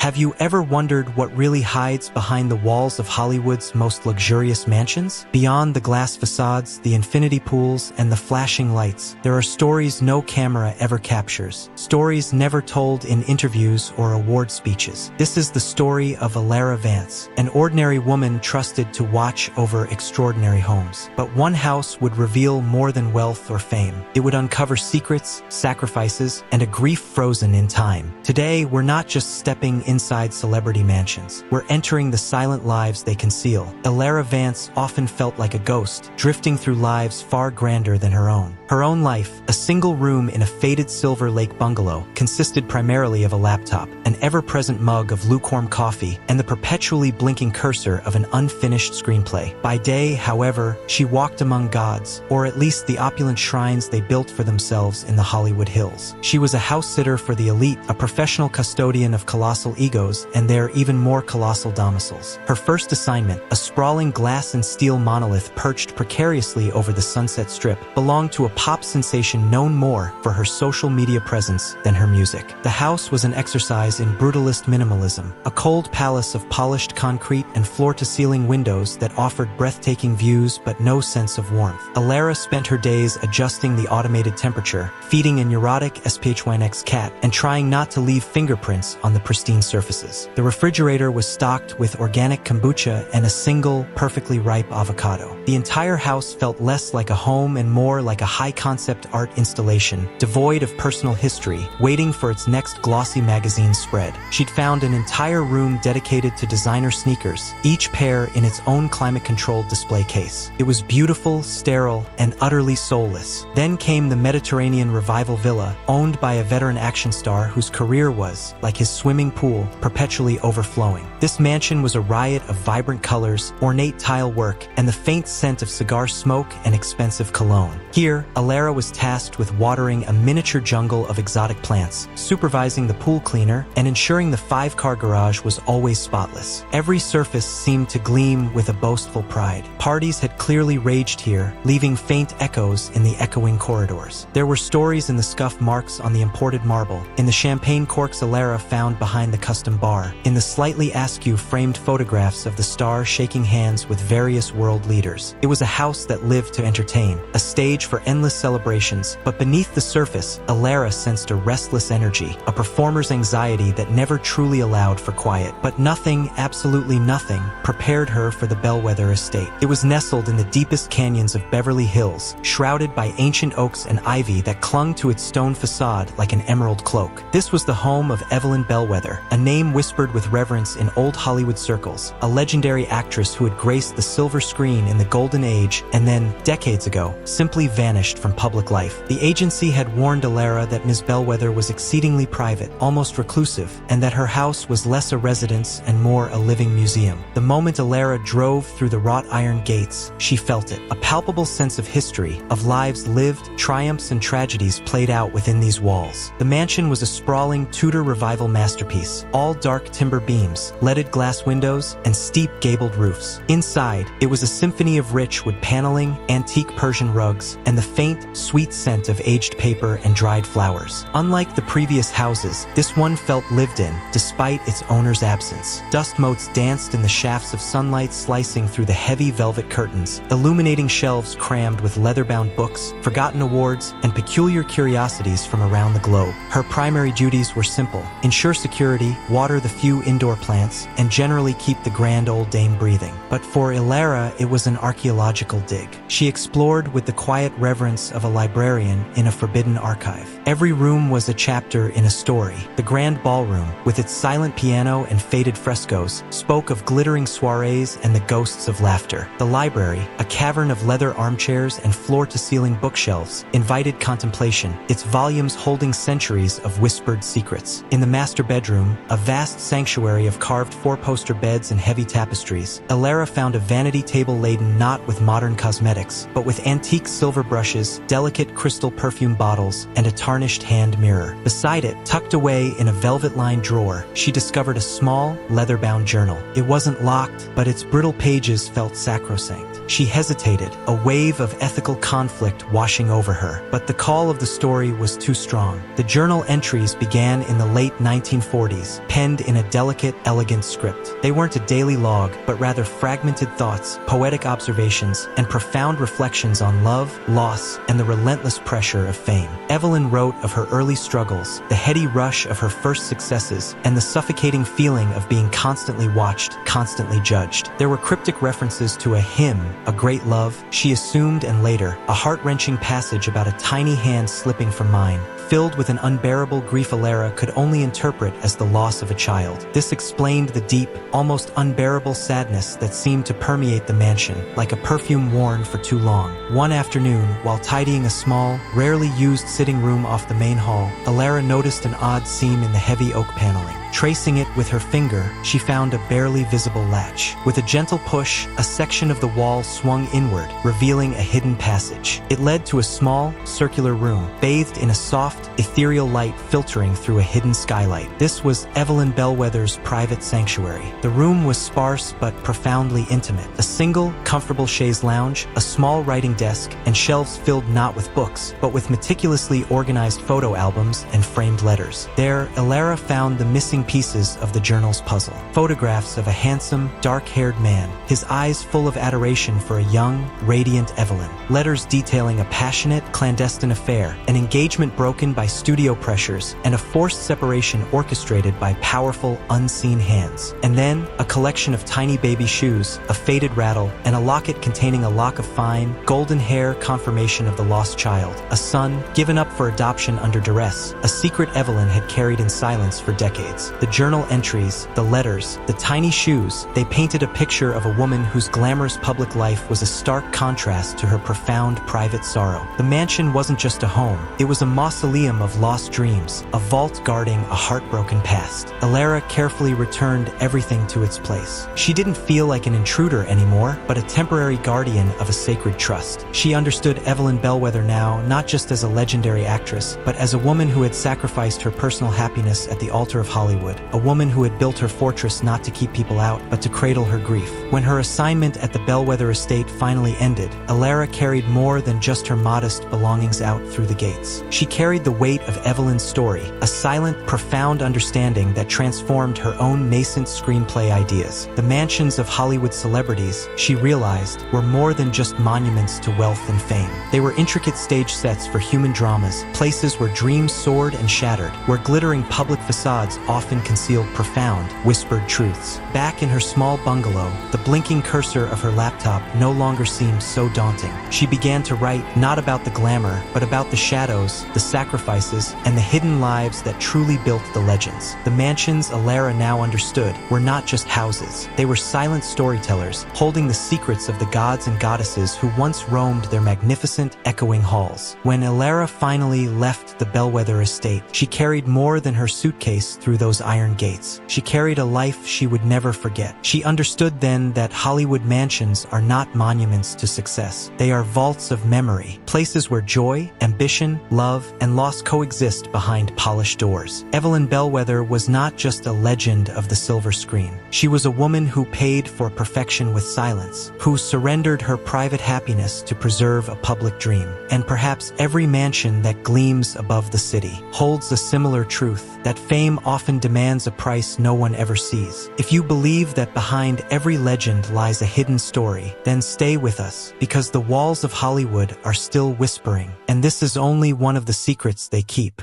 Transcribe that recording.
Have you ever wondered what really hides behind the walls of Hollywood's most luxurious mansions? Beyond the glass facades, the infinity pools, and the flashing lights, there are stories no camera ever captures. Stories never told in interviews or award speeches. This is the story of Alara Vance, an ordinary woman trusted to watch over extraordinary homes. But one house would reveal more than wealth or fame. It would uncover secrets, sacrifices, and a grief frozen in time. Today, we're not just stepping inside celebrity mansions. We're entering the silent lives they conceal. Alara Vance often felt like a ghost, drifting through lives far grander than her own. Her own life, a single room in a faded Silver Lake bungalow, consisted primarily of a laptop, an ever-present mug of lukewarm coffee, and the perpetually blinking cursor of an unfinished screenplay. By day, however, she walked among gods, or at least the opulent shrines they built for themselves in the Hollywood Hills. She was a house-sitter for the elite, a professional custodian of colossal egos and their even more colossal domiciles. Her first assignment, a sprawling glass and steel monolith perched precariously over the Sunset Strip, belonged to a pop sensation known more for her social media presence than her music. The house was an exercise in brutalist minimalism, a cold palace of polished concrete and floor-to-ceiling windows that offered breathtaking views but no sense of warmth. Alara spent her days adjusting the automated temperature, feeding a neurotic SPHYNX cat, and trying not to leave fingerprints on the pristine surfaces. The refrigerator was stocked with organic kombucha and a single, perfectly ripe avocado. The entire house felt less like a home and more like a high-concept art installation, devoid of personal history, waiting for its next glossy magazine spread. She'd found an entire room dedicated to designer sneakers, each pair in its own climate-controlled display case. It was beautiful, sterile, and utterly soulless. Then came the Mediterranean Revival Villa, owned by a veteran action star whose career was, like his swimming pool, perpetually overflowing. This mansion was a riot of vibrant colors, ornate tile work, and the faint scent of cigar smoke and expensive cologne. Here, Alara was tasked with watering a miniature jungle of exotic plants, supervising the pool cleaner, and ensuring the 5-car garage was always spotless. Every surface seemed to gleam with a boastful pride. Parties had clearly raged here, leaving faint echoes in the echoing corridors. There were stories in the scuff marks on the imported marble, in the champagne corks Alara found behind the custom bar, in the slightly askew framed photographs of the star shaking hands with various world leaders. It was a house that lived to entertain, a stage for endless celebrations, but beneath the surface, Alara sensed a restless energy, a performer's anxiety that never truly allowed for quiet. But nothing, absolutely nothing, prepared her for the Bellwether estate. It was nestled in the deepest canyons of Beverly Hills, shrouded by ancient oaks and ivy that clung to its stone facade like an emerald cloak. This was the home of Evelyn Bellwether, a name whispered with reverence in old Hollywood circles, a legendary actress who had graced the silver screen in the golden age and then, decades ago, simply vanished from public life. The agency had warned Alara that Ms. Bellwether was exceedingly private, almost reclusive, and that her house was less a residence and more a living museum. The moment Alara drove through the wrought iron gates, she felt it, a palpable sense of history, of lives lived, triumphs and tragedies played out within these walls. The mansion was a sprawling Tudor Revival masterpiece, all dark timber beams, leaded glass windows, and steep gabled roofs. Inside, it was a symphony of rich wood paneling, antique Persian rugs, and the faint, sweet scent of aged paper and dried flowers. Unlike the previous houses, this one felt lived in, despite its owner's absence. Dust motes danced in the shafts of sunlight slicing through the heavy velvet curtains, illuminating shelves crammed with leather-bound books, forgotten awards, and peculiar curiosities from around the globe. Her primary duties were simple: ensure security, water the few indoor plants, and generally keep the grand old dame breathing. But for Alara, it was an archaeological dig. She explored with the quiet reverence of a librarian in a forbidden archive. Every room was a chapter in a story. The grand ballroom, with its silent piano and faded frescoes, spoke of glittering soirees and the ghosts of laughter. The library, a cavern of leather armchairs and floor-to-ceiling bookshelves, invited contemplation, its volumes holding centuries of whispered secrets. In the master bedroom, a vast sanctuary of carved four-poster beds and heavy tapestries, Alara found a vanity table laden not with modern cosmetics, but with antique silver brushes, delicate crystal perfume bottles, and a tarnished hand mirror. Beside it, tucked away in a velvet-lined drawer, she discovered a small, leather-bound journal. It wasn't locked, but its brittle pages felt sacrosanct. She hesitated, a wave of ethical conflict washing over her. But the call of the story was too strong. The journal entries began in the late 1940s, diaries, penned in a delicate, elegant script. They weren't a daily log, but rather fragmented thoughts, poetic observations, and profound reflections on love, loss, and the relentless pressure of fame. Evelyn wrote of her early struggles, the heady rush of her first successes, and the suffocating feeling of being constantly watched, constantly judged. There were cryptic references to a hymn, a great love, she assumed, and later, a heart-wrenching passage about a tiny hand slipping from mine, filled with an unbearable grief Alara could only interpret as the loss of a child. This explained the deep, almost unbearable sadness that seemed to permeate the mansion, like a perfume worn for too long. One afternoon, while tidying a small, rarely used sitting room off the main hall, Alara noticed an odd seam in the heavy oak paneling. Tracing it with her finger, she found a barely visible latch. With a gentle push, a section of the wall swung inward, revealing a hidden passage. It led to a small, circular room, bathed in a soft, ethereal light filtering through a hidden skylight. This was Evelyn Bellwether's private sanctuary. The room was sparse but profoundly intimate. A single, comfortable chaise lounge, a small writing desk, and shelves filled not with books, but with meticulously organized photo albums and framed letters. There, Alara found the missing pieces of the journal's puzzle. Photographs of a handsome, dark-haired man, his eyes full of adoration for a young, radiant Evelyn. Letters detailing a passionate, clandestine affair, an engagement broken by studio pressures, and a forced separation orchestrated by powerful, unseen hands. And then, a collection of tiny baby shoes, a faded rattle, and a locket containing a lock of fine, golden hair confirmation of the lost child. A son, given up for adoption under duress, a secret Evelyn had carried in silence for decades. The journal entries, the letters, the tiny shoes, they painted a picture of a woman whose glamorous public life was a stark contrast to her profound private sorrow. The mansion wasn't just a home, it was a mausoleum of lost dreams, a vault guarding a heartbroken past. Alara carefully returned everything to its place. She didn't feel like an intruder anymore, but a temporary guardian of a sacred trust. She understood Evelyn Bellwether now, not just as a legendary actress, but as a woman who had sacrificed her personal happiness at the altar of Hollywood. A woman who had built her fortress not to keep people out, but to cradle her grief. When her assignment at the Bellwether estate finally ended, Alara carried more than just her modest belongings out through the gates. She carried the weight of Evelyn's story, a silent, profound understanding that transformed her own nascent screenplay ideas. The mansions of Hollywood celebrities, she realized, were more than just monuments to wealth and fame. They were intricate stage sets for human dramas, places where dreams soared and shattered, where glittering public facades often concealed profound, whispered truths. Back in her small bungalow, the blinking cursor of her laptop no longer seemed so daunting. She began to write not about the glamour, but about the shadows, the sacrifices, and the hidden lives that truly built the legends. The mansions Alara now understood were not just houses. They were silent storytellers, holding the secrets of the gods and goddesses who once roamed their magnificent, echoing halls. When Alara finally left the Bellwether estate, she carried more than her suitcase through those iron gates. She carried a life she would never forget. She understood then that Hollywood mansions are not monuments to success. They are vaults of memory, places where joy, ambition, love, and loss coexist behind polished doors. Evelyn Bellwether was not just a legend of the silver screen. She was a woman who paid for perfection with silence, who surrendered her private happiness to preserve a public dream. And perhaps every mansion that gleams above the city holds a similar truth, that fame often demands a price no one ever sees. If you believe that behind every legend lies a hidden story, then stay with us, because the walls of Hollywood are still whispering, and this is only one of the secrets they keep.